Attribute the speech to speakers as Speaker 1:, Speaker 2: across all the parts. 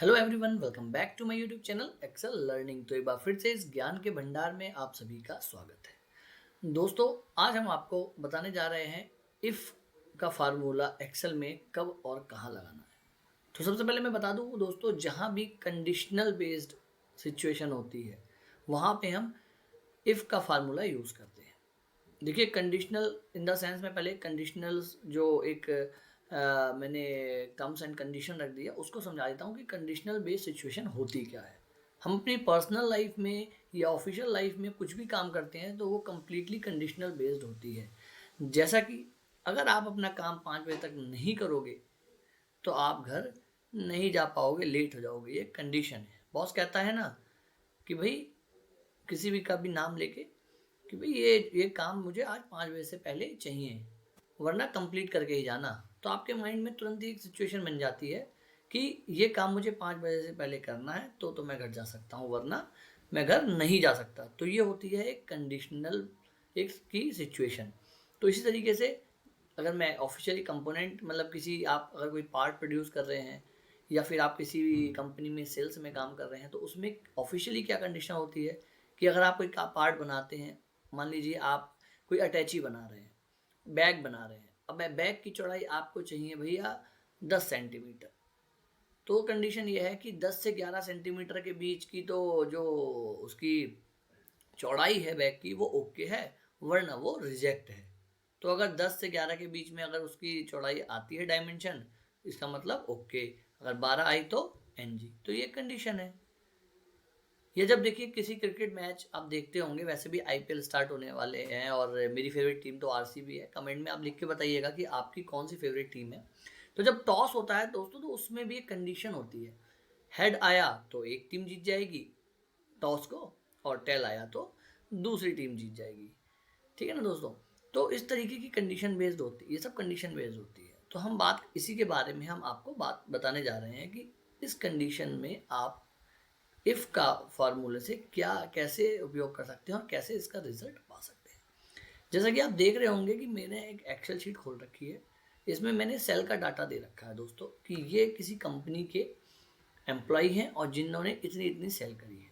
Speaker 1: Hello everyone, welcome back to my YouTube channel Excel learning. तो एक बार फिर से इस ज्ञान के भंडार में आप सभी का स्वागत है। दोस्तों, आज हम आपको बताने जा रहे हैं इफ़ का फार्मूला एक्सेल में कब और कहाँ लगाना है। तो सबसे पहले मैं बता दूं दोस्तों, जहाँ भी कंडीशनल बेस्ड सिचुएशन होती है वहाँ पे हम इफ़ का फार्मूला यूज़ करते हैं। देखिए, कंडीशनल इन द सेंस में पहले कंडीशनल्स जो एक मैंने टर्म्स एंड कंडीशन रख दिया उसको समझा देता हूँ कि कंडीशनल बेस्ड सिचुएशन होती क्या है। हम अपनी पर्सनल लाइफ में या ऑफिशियल लाइफ में कुछ भी काम करते हैं तो वो कम्प्लीटली कंडीशनल बेस्ड होती है। जैसा कि अगर आप अपना काम 5 बजे तक नहीं करोगे तो आप घर नहीं जा पाओगे, लेट हो जाओगे। ये कंडीशन है। बॉस कहता है ना कि भाई किसी भी का भी नाम लेके कि भाई ये काम मुझे आज 5 बजे से पहले चाहिए, वरना कंप्लीट करके ही जाना। तो आपके माइंड में तुरंत ही एक सिचुएशन बन जाती है कि ये काम मुझे 5 बजे से पहले करना है तो मैं घर जा सकता हूँ, वरना मैं घर नहीं जा सकता। तो ये होती है एक कंडीशनल एक की सिचुएशन। तो इसी तरीके से अगर मैं ऑफिशियली कंपोनेंट मतलब किसी आप अगर कोई पार्ट प्रोड्यूस कर रहे हैं या फिर आप किसी भी कंपनी में सेल्स में काम कर रहे हैं तो उसमें ऑफिशियली क्या कंडीशन होती है कि अगर आप कोई पार्ट बनाते हैं, मान लीजिए आप कोई अटैची बना रहे हैं, बैग बना रहे हैं। अब बैग की चौड़ाई आपको चाहिए भैया 10 सेंटीमीटर। तो कंडीशन ये है कि 10 से 11 सेंटीमीटर के बीच की तो जो उसकी चौड़ाई है बैग की वो ओके है, वरना वो रिजेक्ट है। तो अगर 10 से 11 के बीच में अगर उसकी चौड़ाई आती है डायमेंशन, इसका मतलब ओके। अगर 12 आई तो एनजी। तो ये कंडीशन है। ये जब देखिए किसी क्रिकेट मैच आप देखते होंगे, वैसे भी आईपीएल स्टार्ट होने वाले हैं और मेरी फेवरेट टीम तो आरसीबी है। कमेंट में आप लिख के बताइएगा कि आपकी कौन सी फेवरेट टीम है। तो जब टॉस होता है दोस्तों तो उसमें भी एक कंडीशन होती है। हेड आया तो एक टीम जीत जाएगी टॉस को, और टेल आया तो दूसरी टीम जीत जाएगी। ठीक है ना दोस्तों। तो इस तरीके की कंडीशन बेस्ड होती है, ये सब कंडीशन बेस्ड होती है। तो हम बात इसी के बारे में हम आपको बात बताने जा रहे हैं कि इस कंडीशन में आप इफ़ का फार्मूले से क्या कैसे उपयोग कर सकते हैं और कैसे इसका रिजल्ट पा सकते हैं। जैसा कि आप देख रहे होंगे कि मैंने एक एक्सेल शीट खोल रखी है। इसमें मैंने सेल का डाटा दे रखा है दोस्तों कि ये किसी कंपनी के एम्प्लॉय हैं और जिन्होंने इतनी इतनी सेल करी है।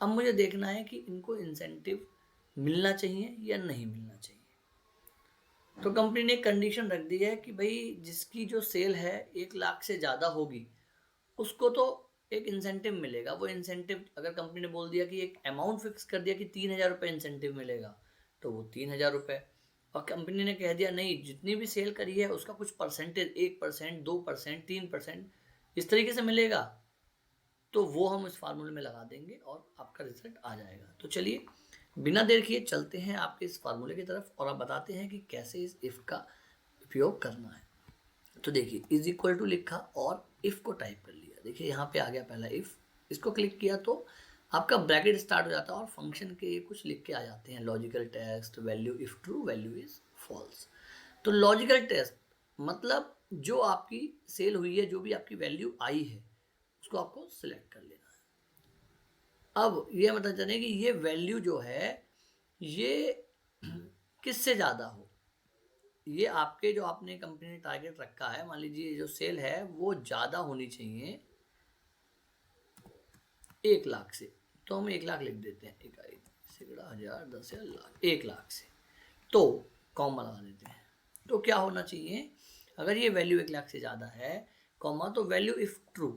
Speaker 1: अब मुझे देखना है कि इनको इंसेंटिव मिलना चाहिए या नहीं मिलना चाहिए। तो कंपनी ने कंडीशन रख दी है कि भाई जिसकी जो सेल है 1 लाख से ज़्यादा होगी उसको तो एक इंसेंटिव मिलेगा। वो इंसेंटिव अगर कंपनी ने बोल दिया कि एक अमाउंट फिक्स कर दिया कि 3,000 रुपये इंसेंटिव मिलेगा तो वो 3,000 रुपये। और कंपनी ने कह दिया नहीं, जितनी भी सेल करी है उसका कुछ परसेंटेज 1%, 2%, 3% इस तरीके से मिलेगा, तो वो हम इस फार्मूले में लगा देंगे और आपका रिजल्ट आ जाएगा। तो चलिए बिना देर किए चलते हैं आपके इस फार्मूले की तरफ और आप बताते हैं कि कैसे इस इफ़ का उपयोग करना है। तो देखिए इज इक्वल टू लिखा और इफ़ को टाइप कर लिया। देखिए यहाँ पे आ गया पहला इफ़, इसको क्लिक किया तो आपका ब्रैकेट स्टार्ट हो जाता है और फंक्शन के कुछ लिख के आ जाते हैं, logical test, value if true, value is false. तो लॉजिकल टेस्ट मतलब जो आपकी सेल हुई है, जो भी आपकी वैल्यू आई है उसको आपको सिलेक्ट कर लेना है। अब ये मतलब जाने कि ये वैल्यू जो है ये किससे ज़्यादा हो। ये आपके जो आपने कंपनी ने टारगेट रखा है, मान लीजिए जो सेल है वो ज़्यादा होनी चाहिए 1 लाख से। तो हम 1 लाख लिख देते हैं, इकाई, सैकड़ा, हजार, 10,000, लाख, 1 लाख से। तो कॉमा लगा देते हैं। तो क्या होना चाहिए, अगर ये वैल्यू 1 लाख से ज़्यादा है कॉमा, तो वैल्यू इफ ट्रू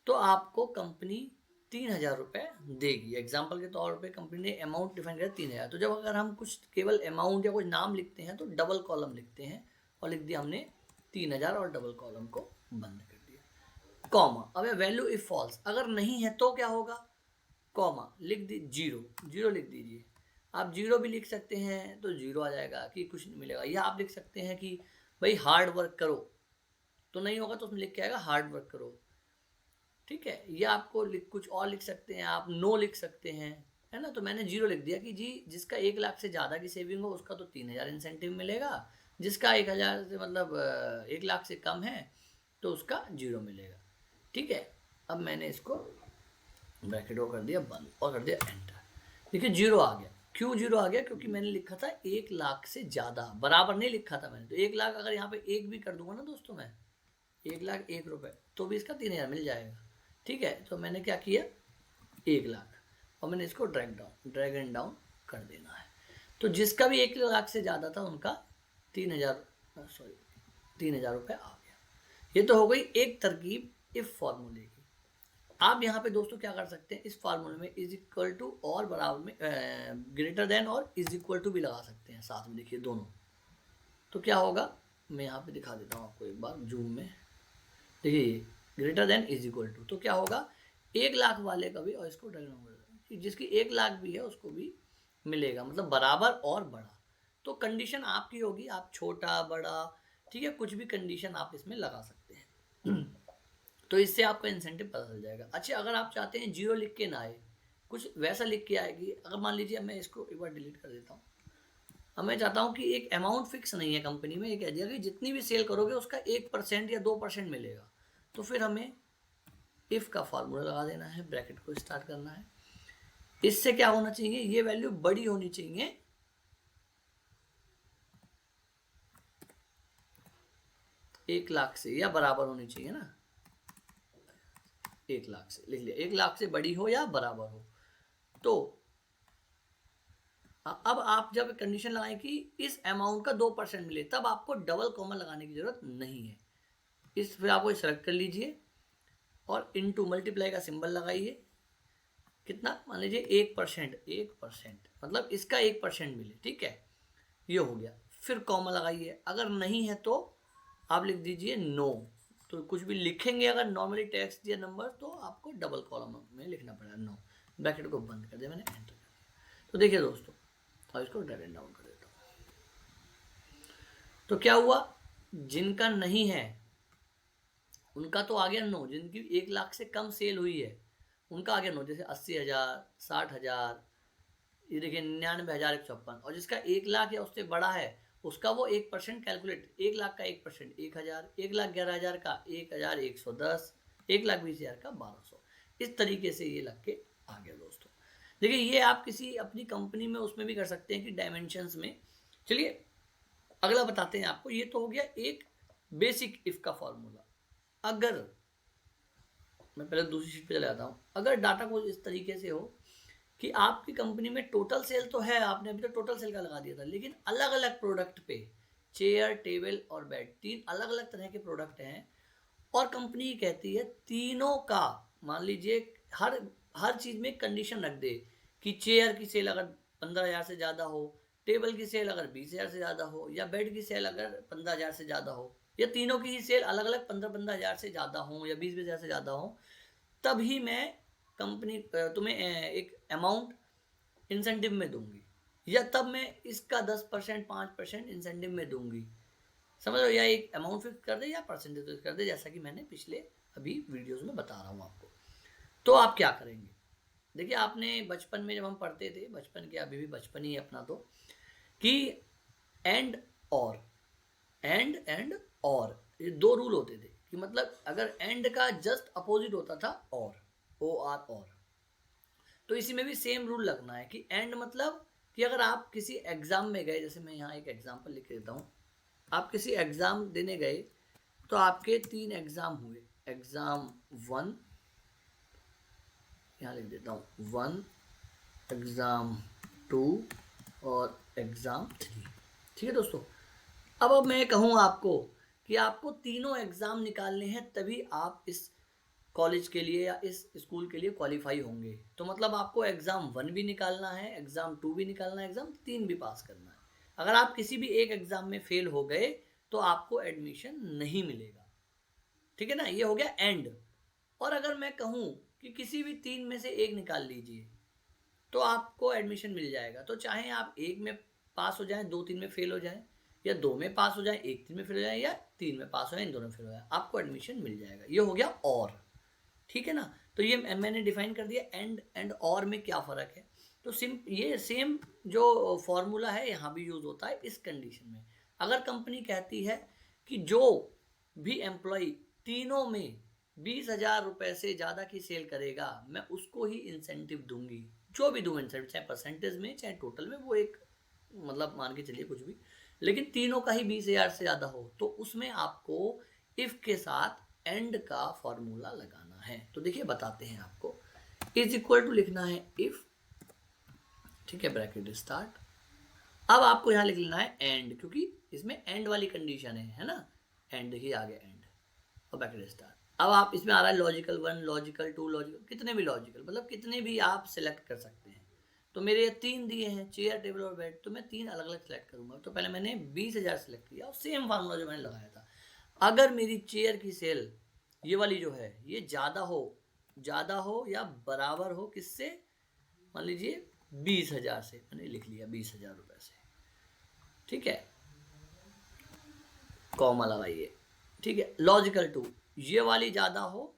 Speaker 1: तो आपको कंपनी 3,000 रुपये देगी। एग्जाम्पल के तौर पे कंपनी ने अमाउंट डिफाइन किया 3,000। तो जब अगर हम कुछ केवल अमाउंट या कुछ नाम लिखते हैं तो डबल कॉलम लिखते हैं और लिख दिया हमने 3,000 और डबल कॉलम को बंद कर दिया। कॉमा, अब वैल्यू इफ फॉल्स अगर नहीं है तो क्या होगा, कॉमा लिख दी जीरो, जीरो लिख दीजिए। आप जीरो भी लिख सकते हैं तो जीरो आ जाएगा कि कुछ नहीं मिलेगा, या आप लिख सकते हैं कि भाई हार्ड वर्क करो, तो नहीं होगा तो उसमें लिख के आएगा हार्ड वर्क करो। ठीक है, ये आपको कुछ और लिख सकते हैं, आप नो लिख सकते हैं, है ना। तो मैंने जीरो लिख दिया कि जी जिसका 1 लाख से ज़्यादा की सेविंग हो उसका तो 3,000 इंसेंटिव मिलेगा, जिसका 1,000 से मतलब 1 लाख से कम है तो उसका जीरो मिलेगा। ठीक है, अब मैंने इसको ब्रैकेट को कर दिया बंद और कर दिया एंटर। देखिए जीरो आ गया। क्यों जीरो आ गया, क्योंकि मैंने लिखा था 1 लाख से ज़्यादा, बराबर नहीं लिखा था मैंने। तो 1 लाख अगर यहाँ पे एक भी कर दूंगा ना दोस्तों मैं, 1,01,000 तो भी इसका 3,000 मिल जाएगा। ठीक है, तो मैंने क्या किया 1,00,000 और मैंने इसको ड्रैग एंड डाउन कर देना है। तो जिसका भी 1,00,000 से ज़्यादा था उनका 3,000 रुपये आ गया। ये तो हो गई एक तरकीब इफ फॉर्मूले की। आप यहाँ पे दोस्तों क्या कर सकते हैं, इस फार्मूले में इज इक्वल टू और बराबर में ग्रेटर देन और इज इक्वल टू भी लगा सकते हैं साथ में। देखिए दोनों, तो क्या होगा मैं यहाँ पे दिखा देता हूँ आपको एक बार जूम में। देखिए greater than is equal to, तो क्या होगा 1,00,000 वाले का भी, और इसको कि जिसकी 1,00,000 भी है उसको भी मिलेगा, मतलब बराबर और बड़ा। तो कंडीशन आपकी होगी, आप छोटा बड़ा, ठीक है, कुछ भी कंडीशन आप इसमें लगा सकते हैं। तो इससे आपका इंसेंटिव पता चल जाएगा। अच्छा, अगर आप चाहते हैं 0 लिख के ना आए, कुछ वैसा लिख के आएगी। अगर मान लीजिए मैं इसको एक बार डिलीट कर देता हूँ। अब मैं चाहता हूँ कि एक अमाउंट फिक्स नहीं है कंपनी में, एक कह दिया कि जितनी भी सेल करोगे उसका 1% या 2% मिलेगा। तो फिर हमें इफ का फार्मूला लगा देना है, ब्रैकेट को स्टार्ट करना है। इससे क्या होना चाहिए, ये वैल्यू बड़ी होनी चाहिए 1,00,000 से, या बराबर होनी चाहिए ना 1,00,000 से। लिख लिया 1,00,000 से बड़ी हो या बराबर हो। तो अब आप जब कंडीशन लगाएं कि इस अमाउंट का 2% मिले, तब आपको डबल कॉमा लगाने की जरूरत नहीं है। इस फिर आपको सेलेक्ट कर लीजिए और इनटू मल्टीप्लाई का सिंबल लगाइए। कितना, मान लीजिए 1%, मतलब इसका 1% मिले, ठीक है, ये हो गया। फिर कॉमा लगाइए, अगर नहीं है तो आप लिख दीजिए नो। तो कुछ भी लिखेंगे अगर नॉर्मली टेक्स्ट या नंबर, तो आपको डबल कॉलम में लिखना पड़ेगा नो। ब्रैकेट को बंद कर दिया मैंने, एंटर कर दिया। तो देखिए दोस्तों, और इसको ड्रैग एंड डाउन कर देता हूँ। तो क्या हुआ, जिनका नहीं है उनका तो आ गया नो, जिनकी 1,00,000 से कम सेल हुई है उनका आ गया नो, जैसे 80,000, 60,000, ये देखिए 99,156। और जिसका 1,00,000 या उससे बड़ा है उसका वो 1% कैलकुलेट, 1,00,000 का 1%, 1,000, 1,11,000 का 1,110, 1,20,000 का 1,200। इस तरीके से ये लग के आ गया दोस्तों। देखिए ये आप किसी अपनी कंपनी में उसमें भी कर सकते हैं कि डायमेंशंस में। चलिए अगला बताते हैं आपको। ये तो हो गया एक बेसिक इफ का फॉर्मूला। अगर मैं पहले दूसरी शीट पे चले जाता हूँ, अगर डाटा को इस तरीके से हो कि आपकी कंपनी में टोटल सेल तो है, आपने अभी तो टोटल सेल का लगा दिया था, लेकिन अलग अलग प्रोडक्ट पे, चेयर, टेबल और बेड, 3 अलग अलग तरह के प्रोडक्ट हैं, और कंपनी कहती है तीनों का, मान लीजिए हर चीज में कंडीशन रख दे कि चेयर की सेल अगर 15,000 से ज्यादा हो, टेबल की सेल अगर 20,000 से ज्यादा हो, या बेड की सेल अगर 15,000 से ज्यादा हो, या तीनों की ही सेल अलग अलग 15,000 से ज्यादा हो या 20,000 से ज्यादा हो, तभी मैं कंपनी तुम्हें एक अमाउंट इंसेंटिव में दूंगी, या तब मैं इसका 10%, 5% इंसेंटिव में दूंगी। समझ लो, या एक अमाउंट फिक्स कर दे या परसेंटेज फिक्स कर दे, जैसा कि मैंने पिछले अभी वीडियोस में बता रहा हूँ आपको। तो आप क्या करेंगे, देखिए आपने बचपन में जब हम पढ़ते थे, बचपन के अभी भी बचपन ही है अपना, तो कि एंड और ये 2 रूल होते थे कि मतलब अगर एंड का जस्ट अपोजिट होता था और। तो इसी में भी सेम रूल लगना है कि एंड मतलब कि अगर आप किसी एग्जाम में गए, जैसे मैं यहाँ एक एग्जाम्पल लिख देता हूँ, आप किसी एग्जाम देने गए तो आपके 3 एग्जाम हुए, एग्जाम 1, यहाँ लिख देता हूँ 1, एग्जाम 2 और एग्जाम 3। ठीक है दोस्तों, अब मैं कहूँ आपको कि आपको तीनों एग्जाम निकालने हैं, तभी आप इस कॉलेज के लिए या इस स्कूल के लिए क्वालिफाई होंगे। तो मतलब आपको एग्जाम 1 भी निकालना है, एग्जाम 2 भी निकालना है, एग्जाम 3 भी पास करना है। अगर आप किसी भी एक एग्जाम में फेल हो गए तो आपको एडमिशन नहीं मिलेगा। ठीक है ना, ये हो गया एंड। और अगर मैं कहूँ कि किसी भी 3 में से एक निकाल लीजिए तो आपको एडमिशन मिल जाएगा। तो चाहे आप 1 में पास हो जाए, 2 3 में फेल हो जाए, या 2 में पास हो जाए, 1 3 में फेल हो जाए, या 3 में पास हो जाए, इन दोनों में फेल हो जाए, आपको एडमिशन मिल जाएगा। ये हो गया और। ठीक है ना, तो ये मैंने डिफाइन कर दिया एंड और में क्या फ़र्क है। तो ये सेम जो फॉर्मूला है यहाँ भी यूज़ होता है इस कंडीशन में। अगर कंपनी कहती है कि जो भी एम्प्लॉय तीनों में 20,000 रुपये से ज़्यादा की सेल करेगा, मैं उसको ही इंसेंटिव दूंगी, जो भी दूँ इंसेंटिव, चाहे परसेंटेज में चाहे टोटल में, वो एक मतलब मान के चलिए कुछ भी, लेकिन तीनों का ही 20,000 से ज़्यादा हो, तो उसमें आपको इफ के साथ एंड का फॉर्मूला लगाना है। तो देखिए बताते हैं आपको। इज इक्वल टू लिखना है इफ, ठीक है, ब्रैकेट स्टार्ट। अब आपको यहां लिख लेना है एंड, क्योंकि इसमें एंड वाली कंडीशन है ना। एंड देखिए आ गया एंड और ब्रैकेट स्टार्ट। अब आप इसमें आ रहा है लॉजिकल 1, लॉजिकल 2, लॉजिकल, कितने भी लॉजिकल, मतलब कितने भी आप सिलेक्ट कर सकते हैं। तो मेरे ये 3 दिए हैं, चेयर, टेबल और बेड, तो मैं 3 अलग अलग सेलेक्ट करूंगा। तो पहले मैंने 20,000 सेलेक्ट किया और सेम फार्मूला जो मैंने लगाया था। अगर मेरी चेयर की सेल ये वाली जो है ये ज़्यादा हो या बराबर हो किससे, मान लीजिए 20,000 से, मैंने लिख लिया 20,000 रुपये से, ठीक है, कॉमा लगाइए, ठीक है। लॉजिकल 2 ये वाली ज़्यादा हो,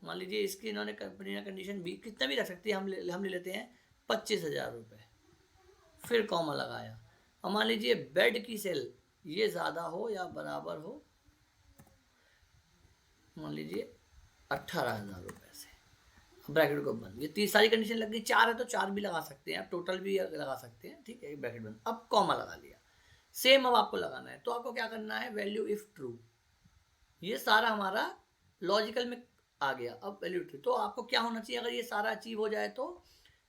Speaker 1: मान लीजिए इसकी इन्होंने कंपनी ने कंडीशन भी कितना भी रख सकती है, हम ले लेते हैं 25,000 रुपये, फिर कॉमा लगाया। और मान लीजिए बेड की सेल ये ज़्यादा हो या बराबर हो, मान लीजिए 18,000 रुपये से, ब्रैकेट को बंद। ये 30 सारी कंडीशन लग गई, 4 है तो 4 भी लगा सकते हैं आप, टोटल भी लगा सकते हैं, ठीक है, ब्रैकेट बंद। अब कॉमा लगा लिया, सेम अब आपको लगाना है। तो आपको क्या करना है, वैल्यू इफ ट्रू, ये सारा हमारा लॉजिकल में आ गया। अब वैल्यू ट्रू, तो आपको क्या होना चाहिए अगर ये सारा अचीव हो जाए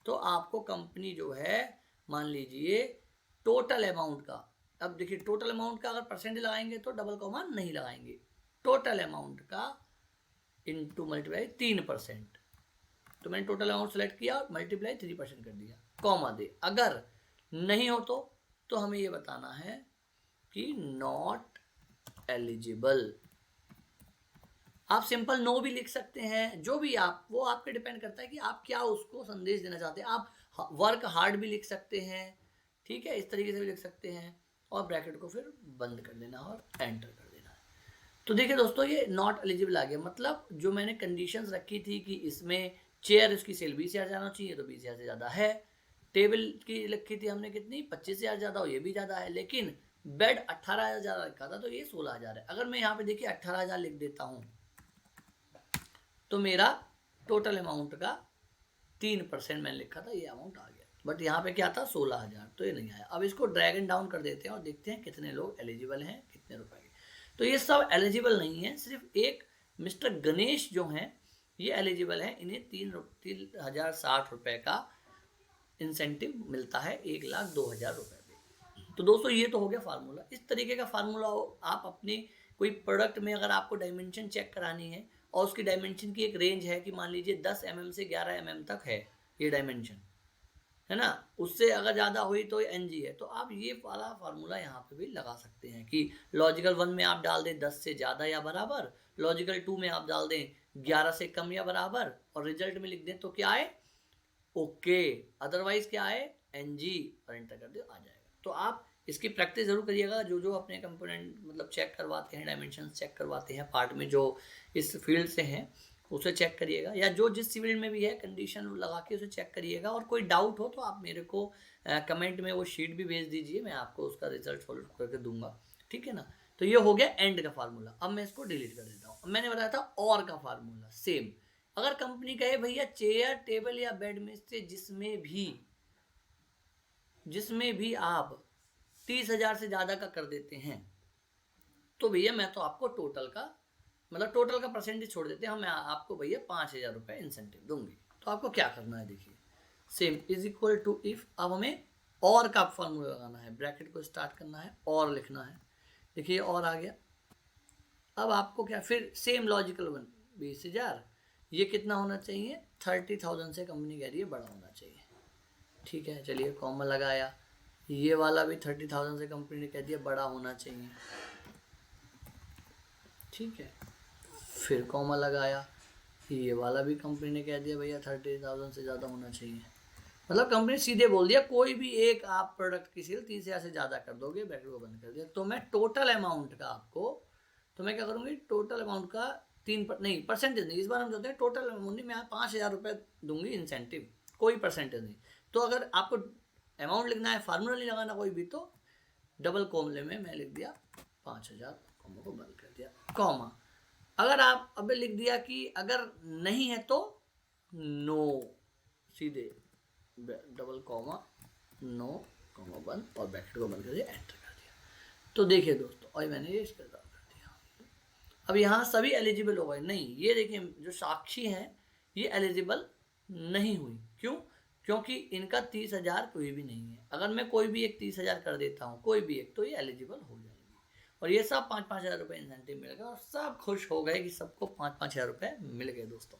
Speaker 1: तो आपको कंपनी जो है, मान लीजिए टोटल अमाउंट का, अब देखिए टोटल अमाउंट का अगर परसेंटेज लगाएंगे तो डबल कॉमा नहीं लगाएंगे, टोटल अमाउंट का इंटू मल्टीप्लाई 3%। तो मैंने टोटल अमाउंट सेलेक्ट किया और मल्टीप्लाई 3% कर दिया, कॉमा दे। अगर नहीं हो तो हमें ये बताना है कि नॉट एलिजिबल। आप सिंपल नो भी लिख सकते हैं, जो भी आप, वो आप पे डिपेंड करता है कि आप क्या उसको संदेश देना चाहते हैं। आप वर्क हार्ड भी लिख सकते हैं, ठीक है, इस तरीके से भी लिख सकते हैं, और ब्रैकेट को फिर बंद कर देना और एंटर कर देना। तो देखिए दोस्तों ये नॉट एलिजिबल आ गया, मतलब जो मैंने कंडीशंस रखी थी कि इसमें चेयर उसकी सेल 20,000 जाना चाहिए तो 20,000 से ज़्यादा है, टेबल की रखी थी हमने कितनी 25,000 ज़्यादा हो, ये भी ज़्यादा है, लेकिन बेड 18,000 ज़्यादा रखा था तो ये 16,000 है। अगर मैं यहाँ पे देखिए 18,000 लिख देता हूँ तो मेरा टोटल अमाउंट का 3% मैंने लिखा था, ये अमाउंट आ गया। बट यहाँ पे क्या था 16,000, तो ये नहीं आया। अब इसको ड्रैग एंड डाउन कर देते हैं और देखते हैं कितने लोग एलिजिबल हैं, कितने रुपए के। तो ये सब एलिजिबल नहीं है, सिर्फ एक मिस्टर गणेश जो हैं ये एलिजिबल हैं, इन्हें 3,060 रुपये का इंसेंटिव मिलता है 1,02,000 रुपये पे। तो दोस्तों ये तो हो गया फार्मूला। इस तरीके का फार्मूला आप अपने कोई प्रोडक्ट में अगर आपको डायमेंशन चेक करानी है और उसकी डायमेंशन की एक रेंज है कि मान लीजिए 10 mm से 11 mm तक है ये डायमेंशन, है ना, उससे अगर ज़्यादा हुई तो एनजी है, तो आप ये वाला फार्मूला यहाँ पे भी लगा सकते हैं कि लॉजिकल 1 में आप डाल दें 10 से ज़्यादा या बराबर, लॉजिकल 2 में आप डाल दें 11 से कम या बराबर, और रिजल्ट में लिख दें तो क्या आए ओके, अदरवाइज क्या आए एनजी, और एंटर कर दे आ जाएगा। तो आप इसकी प्रैक्टिस जरूर करिएगा, जो अपने कंपोनेंट मतलब चेक करवाते हैं, डायमेंशन चेक करवाते हैं पार्ट में जो इस फील्ड से हैं उसे चेक करिएगा, या जो जिस फील्ड में भी है कंडीशन लगा के उसे चेक करिएगा। और कोई डाउट हो तो आप मेरे को कमेंट में वो शीट भी भेज दीजिए, मैं आपको उसका रिजल्ट सॉल्व करके दूंगा, ठीक है ना। तो ये हो गया एंड का फार्मूला। अब मैं इसको डिलीट कर देता हूँ। मैंने बताया था और का फार्मूला सेम, अगर कंपनी कहे भैया चेयर, टेबल या बेड में से जिसमें भी आप 30,000 से ज़्यादा का कर देते हैं तो भैया मैं तो आपको टोटल का मतलब टोटल का परसेंटेज छोड़ देते हैं, मैं आपको भैया 5,000 रुपये इंसेंटिव दूंगी। तो आपको क्या करना है, देखिए same is equal to if. अब हमें और का फॉर्मूला लगाना है, ब्रैकेट को स्टार्ट करना है और लिखना है, देखिए और आ गया। अब आपको क्या, फिर सेम लॉजिकल 1 20,000, ये कितना होना चाहिए 30,000 से कंपनी कह रही है बड़ा होना चाहिए, ठीक है, चलिए कॉमा लगाया। ये वाला भी 30,000 से कंपनी ने कह दिया बड़ा होना चाहिए, ठीक है, फिर कॉमा लगाया। ये वाला भी कंपनी ने कह दिया भैया 30,000 से ज़्यादा होना चाहिए। मतलब कंपनी सीधे बोल दिया कोई भी एक आप प्रोडक्ट की सेल 30,000 से ज़्यादा कर दोगे, ब्रैकेट को बंद कर दिया। तो मैं टोटल अमाउंट का आपको, तो मैं क्या करूँगी टोटल अमाउंट का नहीं परसेंटेज नहीं, इस बार हम जो हैं टोटल अमाउंट नहीं, मैं 5,000 रुपये दूंगी इंसेंटिव, कोई परसेंटेज नहीं। तो अगर आपको अमाउंट लिखना है, फार्मूला नहीं लगाना कोई भी, तो डबल कॉमले में मैं लिख दिया 5,000, कॉमा को बंद कर दिया, कॉमा। अगर आप अब लिख दिया कि अगर नहीं है तो नो, सीधे डबल कॉमा नो, कॉमा बंद और ब्रैकेट को बंद कर दिया, एंटर कर दिया। तो देखिए दोस्तों, और मैंने ये इसका कर दिया। अब यहाँ सभी एलिजिबल हो गए, नहीं, ये देखिए जो साक्षी हैं ये एलिजिबल नहीं हुई। क्यों? क्योंकि इनका 30,000 कोई भी नहीं है। अगर मैं कोई भी एक 30,000 कर देता हूँ, कोई भी एक, तो ये एलिजिबल हो जाएगी। और ये सब 5-5 हज़ार रुपये इंसेंटिव मिल गया और सब खुश हो गए कि सबको 5-5 हज़ार रुपये मिल गए दोस्तों।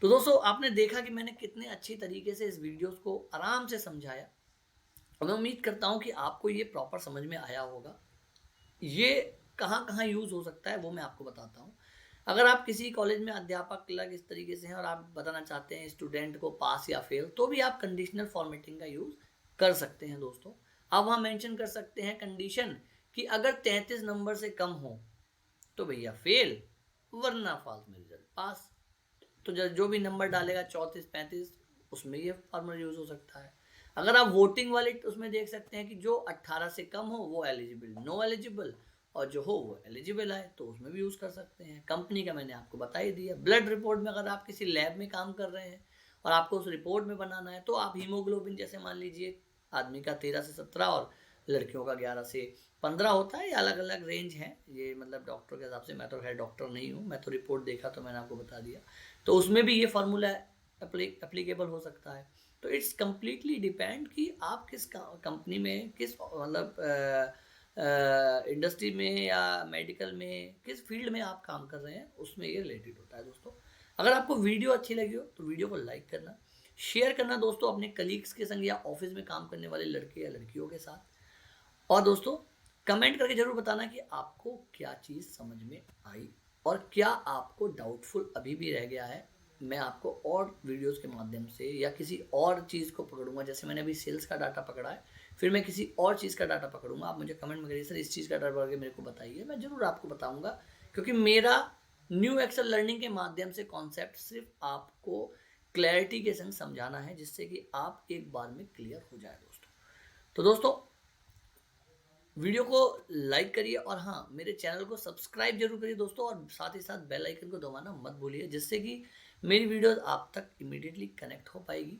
Speaker 1: तो दोस्तों आपने देखा कि मैंने कितने अच्छी तरीके से इस वीडियोस को आराम से समझाया और मैं उम्मीद करता हूँ कि आपको ये प्रॉपर समझ में आया होगा। ये कहाँ कहाँ यूज़ हो सकता है वो मैं आपको बताता हूँ। अगर आप किसी कॉलेज में अध्यापक लग इस तरीके से हैं और आप बताना चाहते हैं स्टूडेंट को पास या फेल, तो भी आप कंडीशनल फॉर्मेटिंग का यूज़ कर सकते हैं दोस्तों। आप वहाँ मेंशन कर सकते हैं कंडीशन कि अगर 33 नंबर से कम हो तो भैया फेल, वरना फॉल्स में रिजल्ट पास। तो जो भी नंबर डालेगा 34-35 उसमें ये फॉर्मूला यूज़ हो सकता है। अगर आप वोटिंग वाले उसमें देख सकते हैं कि जो 18 से कम हो वो एलिजिबल, नो एलिजिबल, और जो हो वो एलिजिबल आए, तो उसमें भी यूज़ कर सकते हैं। कंपनी का मैंने आपको बता ही दिया। ब्लड रिपोर्ट में अगर आप किसी लैब में काम कर रहे हैं और आपको उस रिपोर्ट में बनाना है, तो आप हीमोग्लोबिन जैसे मान लीजिए आदमी का 13 से 17 और लड़कियों का 11 से 15 होता है, ये अलग अलग रेंज है, ये मतलब डॉक्टर के हिसाब से, मैं तो खैर डॉक्टर नहीं हूँ, मैं तो रिपोर्ट देखा तो मैंने आपको बता दिया। तो उसमें भी ये फार्मूला एप्लीकेबल हो सकता है। तो इट्स कम्प्लीटली डिपेंड कि आप किस कंपनी में, किस मतलब इंडस्ट्री में या मेडिकल में, किस फील्ड में आप काम कर रहे हैं, उसमें ये रिलेटेड होता है दोस्तों। अगर आपको वीडियो अच्छी लगी हो तो वीडियो को लाइक करना, शेयर करना दोस्तों अपने कलीग्स के संग या ऑफिस में काम करने वाले लड़के या लड़कियों के साथ। और दोस्तों कमेंट करके जरूर बताना कि आपको क्या चीज़ समझ में आई और क्या आपको डाउटफुल अभी भी रह गया है। मैं आपको और वीडियोस के माध्यम से या किसी और चीज़ को पकड़ूंगा, जैसे मैंने अभी सेल्स का डाटा पकड़ा है, फिर मैं किसी और चीज़ का डाटा पकड़ूंगा। आप मुझे कमेंट में करिए सर इस चीज़ का डाटा पकड़ के मेरे को बताइए, मैं ज़रूर आपको बताऊंगा। क्योंकि मेरा न्यू एक्सेल लर्निंग के माध्यम से कॉन्सेप्ट सिर्फ आपको क्लैरिटी के संग समझाना है, जिससे कि आप एक बार में क्लियर हो जाए दोस्तों। तो दोस्तों वीडियो को लाइक करिए और हाँ मेरे चैनल को सब्सक्राइब जरूर करिए दोस्तों, और साथ ही साथ बेल आइकन को दबाना मत भूलिए, जिससे कि मेरी वीडियोस आप तक इमीडिएटली कनेक्ट हो पाएगी।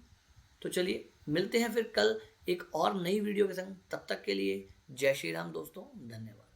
Speaker 1: तो चलिए मिलते हैं फिर कल एक और नई वीडियो के संग, तब तक के लिए जय श्री राम दोस्तों, धन्यवाद।